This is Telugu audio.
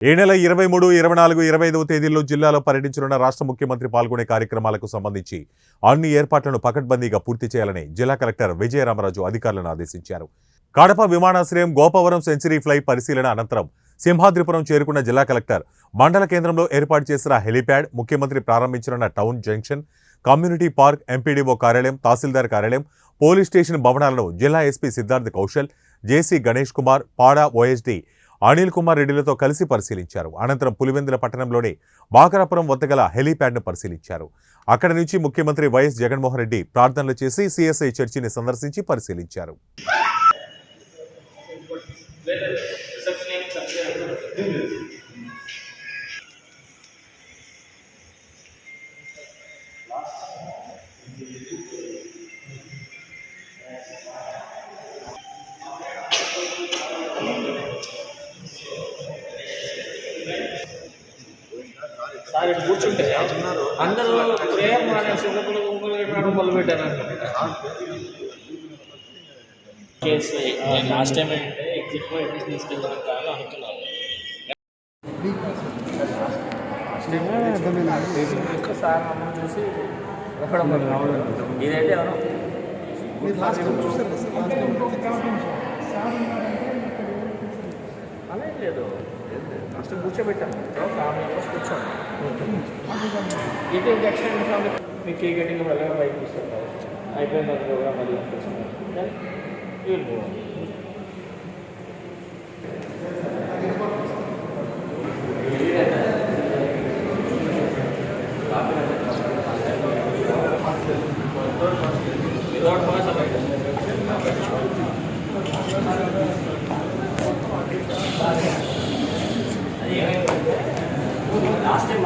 ఈ నెల 23, 24, 25వ తేదీల్లో జిల్లాలో పర్యటించనున్న రాష్ట్ర ముఖ్యమంత్రి పాల్గొనే కార్యక్రమాలకు సంబంధించి అన్ని ఏర్పాట్లను పకడ్బందీగా పూర్తి చేయాలని జిల్లా కలెక్టర్ విజయరామరాజు అధికారులను ఆదేశించారు. కడప విమానాశ్రయం గోపవరం సెంచరీ ఫ్లై పరిశీలన అనంతరం సింహాద్రిపురం చేరుకున్న జిల్లా కలెక్టర్ మండల కేంద్రంలో ఏర్పాటు చేసిన హెలీప్యాడ్, ముఖ్యమంత్రి ప్రారంభించనున్న town junction, community park, MPDO కార్యాలయం, తహసీల్దార్ కార్యాలయం, పోలీస్ స్టేషన్ భవనాలను జిల్లా SP Siddharth Kaushal, JC Ganesh Kumar, PADA OSD Anil Kumar రెడ్డిలతో కలిసి పరిశీలించారు. అనంతరం పులివెందుల పట్టణంలోని బాకరాపురం వద్ద గల హెలీప్యాడ్ను పరిశీలించారు. అక్కడి నుంచి ముఖ్యమంత్రి వైఎస్ జగన్మోహన్ రెడ్డి ప్రార్థనలు చేసి సిఎస్ఐ చర్చిని సందర్శించి పరిశీలించారు. సార్ ఇటు కూర్చుంటే అందరూ ప్రేయర్ మానేసేటప్పుడు మొదలు పెట్టారు. లాస్ట్ టైం అంటే ఎగ్జిట్ ఎట్లా తీసుకెళ్తాను కానీ అనుకున్నాను. సార్ మమ్మల్ని చూసి ఇదైతే అలా లేదు, ఫస్ట్ కూర్చోబెట్టాను. ఫ్యామిలీ మెంబర్స్ కూర్చోండి. ఇటు ఇంజక్షన్ ఫ్యామిలీ మీ కేక్ కటింగ్ వల్ల బైక్ తీసుకుంటారు. అయిపోయిన తర్వాత ప్రోగ్రామ్ మళ్ళీ కూర్చుంటారు. Without boys last time